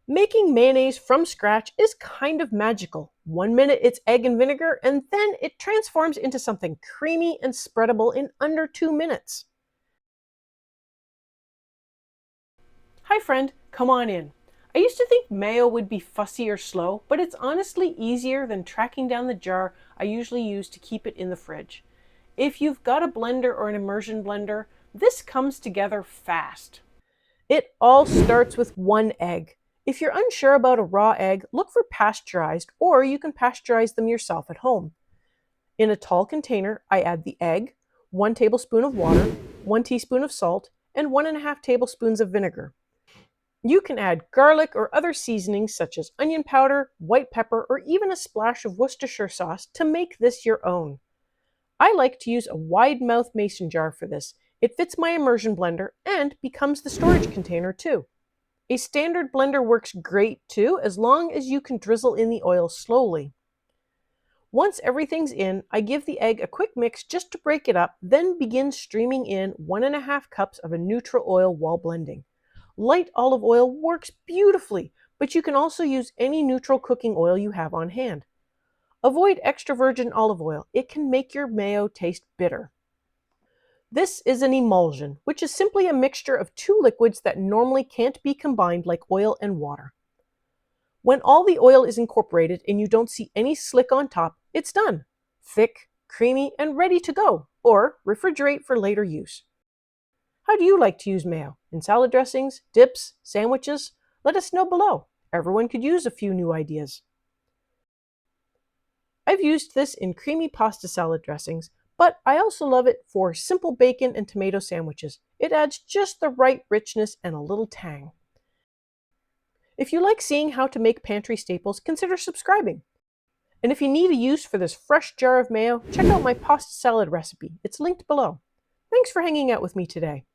Making mayonnaise from scratch is kind of magical. 1 minute it's egg and vinegar, and then it transforms into something creamy and spreadable in under 2 minutes. Hi friend, come on in. I used to think mayo would be fussy or slow, but it's honestly easier than tracking down the jar I usually use to keep it in the fridge. If you've got a blender or an immersion blender, this comes together fast. It all starts with one egg. If you're unsure about a raw egg, look for pasteurized, or you can pasteurize them yourself at home. In a tall container, I add the egg, 1 tablespoon of water, 1 teaspoon of salt, and 1.5 tablespoons of vinegar. You can add garlic or other seasonings such as onion powder, white pepper, or even a splash of Worcestershire sauce to make this your own. I like to use a wide mouth mason jar for this. It fits my immersion blender and becomes the storage container too. A standard blender works great too, as long as you can drizzle in the oil slowly. Once everything's in, I give the egg a quick mix just to break it up, then begin streaming in 1.5 cups of a neutral oil while blending. Light olive oil works beautifully, but you can also use any neutral cooking oil you have on hand. Avoid extra virgin olive oil. It can make your mayo taste bitter. This is an emulsion, which is simply a mixture of two liquids that normally can't be combined like oil and water. When all the oil is incorporated and you don't see any slick on top, it's done. Thick, creamy, and ready to go, or refrigerate for later use. How do you like to use mayo? In salad dressings, dips, sandwiches? Let us know below. Everyone could use a few new ideas. I've used this in creamy pasta salad dressings, but I also love it for simple bacon and tomato sandwiches. It adds just the right richness and a little tang. If you like seeing how to make pantry staples, consider subscribing. And if you need a use for this fresh jar of mayo, check out my pasta salad recipe. It's linked below. Thanks for hanging out with me today.